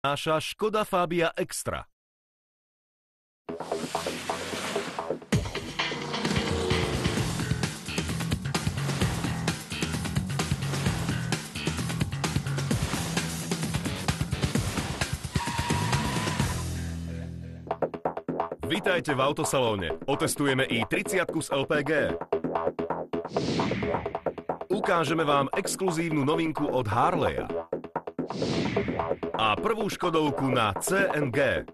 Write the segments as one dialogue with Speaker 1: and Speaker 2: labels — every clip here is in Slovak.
Speaker 1: Naša Škoda Fabia Extra. Vítajte v autosalóne. Otestujeme i30 z LPG. Ukážeme vám exkluzívnu novinku od Harleya. A prvú Škodovku na CNG.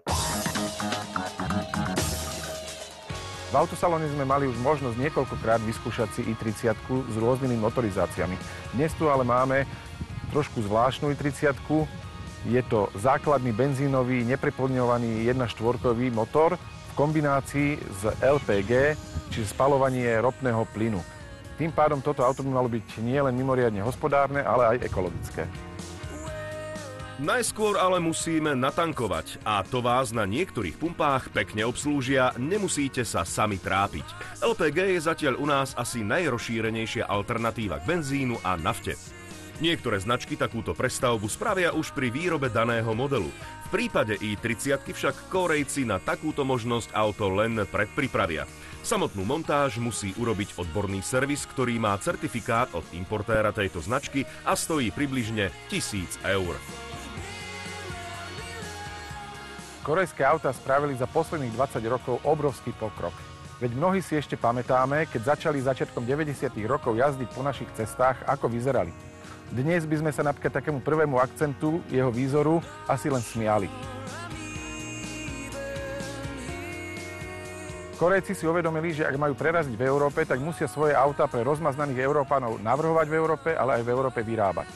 Speaker 2: V autosalóne sme mali už možnosť niekoľkokrát vyskúšať si i30 s rôznymi motorizáciami. Dnes tu ale máme trošku zvláštnu i30. Je to základný benzínový, nepreplňovaný 1.4-kový motor v kombinácii s LPG, čiže spaľovanie ropného plynu. Tým pádom toto auto by malo byť nielen mimoriadne hospodárne, ale aj ekologické.
Speaker 1: Najskôr ale musíme natankovať a to vás na niektorých pumpách pekne obslúžia, nemusíte sa sami trápiť. LPG je zatiaľ u nás asi najrozšírenejšia alternatíva k benzínu a nafte. Niektoré značky takúto prestavbu spravia už pri výrobe daného modelu. V prípade i30 však Kórejci na takúto možnosť auto len predpripravia. Samotnú montáž musí urobiť odborný servis, ktorý má certifikát od importéra tejto značky a stojí približne 1000 eur.
Speaker 2: Korejské autá spravili za posledných 20 rokov obrovský pokrok. Veď mnohí si ešte pamätáme, keď začali začiatkom 90. rokov jazdiť po našich cestách, ako vyzerali. Dnes by sme sa napríklad takému prvému akcentu jeho výzoru asi len smiali. Korejci si uvedomili, že ak majú preraziť v Európe, tak musia svoje autá pre rozmaznaných Európanov navrhovať v Európe, ale aj v Európe vyrábať.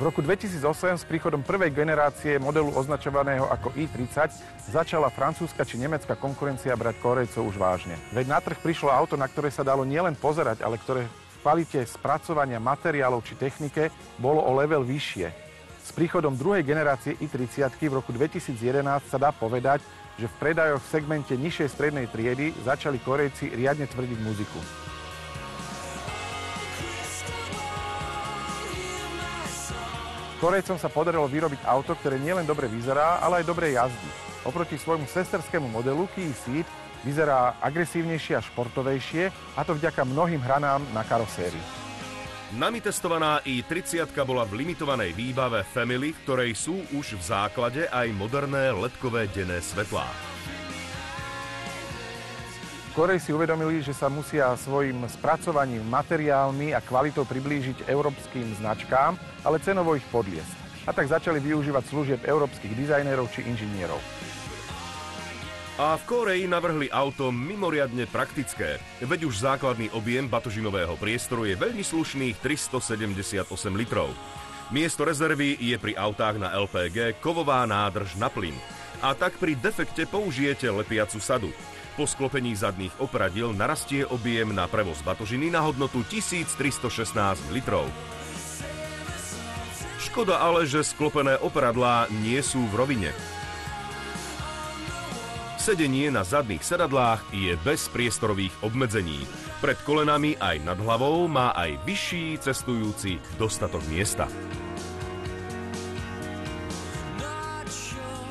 Speaker 2: V roku 2008 s príchodom prvej generácie modelu označovaného ako i30 začala francúzska či nemecká konkurencia brať Kórejcov už vážne. Veď na trh prišlo auto, na ktoré sa dalo nielen pozerať, ale ktoré v kvalite spracovania materiálov či technike bolo o level vyššie. S príchodom druhej generácie i30 v roku 2011 sa dá povedať, že v predajoch v segmente nižšej strednej triedy začali Kórejci riadne tvrdiť muziku. Kórejcom sa podarilo vyrobiť auto, ktoré nielen dobre vyzerá, ale aj dobre jazdí. Oproti svojmu sesterskému modelu Kia Ceed vyzerá agresívnejšie a športovejšie, a to vďaka mnohým hranám na karosérii.
Speaker 1: Nami testovaná i30 bola v limitovanej výbave Family, v ktorej sú už v základe aj moderné ledkové denné svetlá.
Speaker 2: Kórejci uvedomili, že sa musia svojim spracovaním, materiálmi a kvalitou priblížiť európskym značkám, ale cenovo ich podliesť. A tak začali využívať služieb európskych dizajnerov či inžinierov.
Speaker 1: A v Kóreji navrhli auto mimoriadne praktické, veď už základný objem batožinového priestoru je veľmi slušných 378 litrov. Miesto rezervy je pri autách na LPG kovová nádrž na plyn. A tak pri defekte použijete lepiacu sadu. Po sklopení zadných opradiel narastie objem na prevoz batožiny na hodnotu 1316 litrov. Škoda ale, že sklopené opradlá nie sú v rovine. Sedenie na zadných sedadlách je bez priestorových obmedzení. Pred kolenami aj nad hlavou má aj vyšší cestujúci dostatok miesta.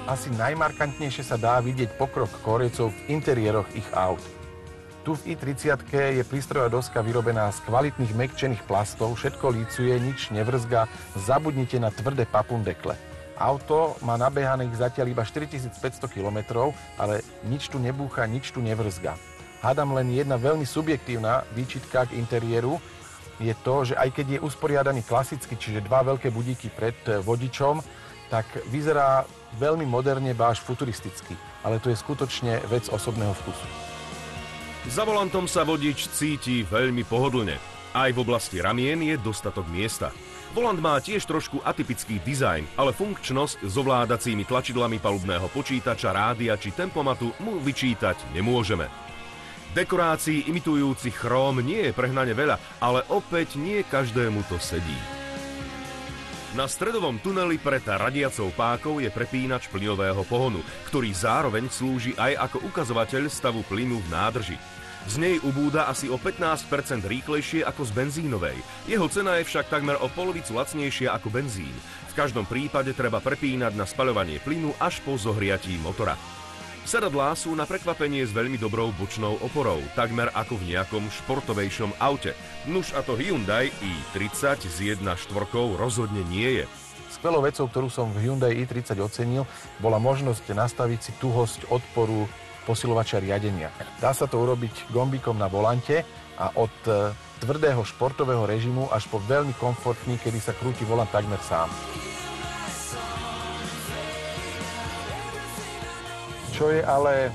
Speaker 2: Asi najmarkantnejšie sa dá vidieť pokrok Kórejcov v interiéroch ich aut. Tu v i30 je prístrojová doska vyrobená z kvalitných mäkčených plastov, všetko lícuje, nič nevrzga, zabudnite na tvrdé papundekle. Auto má nabehaných zatiaľ iba 4500 km, ale nič tu nebúcha, nič tu nevrzga. Hádam len jedna veľmi subjektívna výčitka k interiéru je to, že aj keď je usporiadaný klasicky, čiže dva veľké budíky pred vodičom, tak vyzerá veľmi moderne, ba až futuristicky. Ale to je skutočne vec osobného vkusu.
Speaker 1: Za volantom sa vodič cíti veľmi pohodlne. Aj v oblasti ramien je dostatok miesta. Volant má tiež trošku atypický dizajn, ale funkčnosť s ovládacími tlačidlami palubného počítača, rádia či tempomatu mu vyčítať nemôžeme. Dekorácií imitujúcich chróm nie je prehnane veľa, ale opäť nie každému to sedí. Na stredovom tuneli pred radiacou pákou je prepínač plynového pohonu, ktorý zároveň slúži aj ako ukazovateľ stavu plynu v nádrži. Z nej ubúda asi o 15% rýchlejšie ako z benzínovej. Jeho cena je však takmer o polovicu lacnejšia ako benzín. V každom prípade treba prepínať na spaľovanie plynu až po zohriatí motora. Sedadlá sú na prekvapenie s veľmi dobrou bočnou oporou, takmer ako v nejakom športovejšom aute. Nuž a to Hyundai i30 s 1.4 rozhodne nie je.
Speaker 2: Skvelou vecou, ktorú som v Hyundai i30 ocenil, bola možnosť nastaviť si tuhosť odporu posilovača riadenia. Dá sa to urobiť gombíkom na volante a od tvrdého športového režimu až po veľmi komfortný, kedy sa krúti volant takmer sám. Čo je ale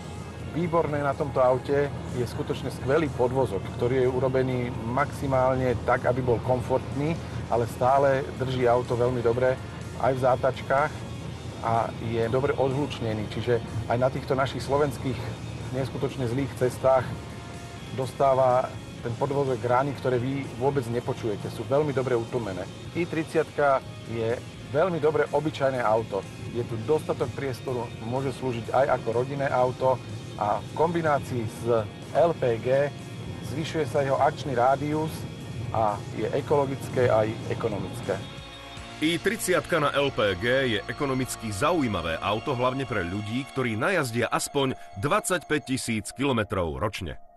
Speaker 2: výborné na tomto aute, je skutočne skvelý podvozok, ktorý je urobený maximálne tak, aby bol komfortný, ale stále drží auto veľmi dobre aj v zátačkách a je dobre odhlučnený, čiže aj na týchto našich slovenských neskutočne zlých cestách dostáva ten podvozok rány, ktoré vy vôbec nepočujete. Sú veľmi dobre utlmené. i30 je veľmi dobre obyčajné auto. Je tu dostatok priestoru, môže slúžiť aj ako rodinné auto a v kombinácii s LPG zvyšuje sa jeho akčný rádius a je ekologické aj ekonomické.
Speaker 1: i30 na LPG je ekonomicky zaujímavé auto hlavne pre ľudí, ktorí najazdia aspoň 25 000 kilometrov ročne.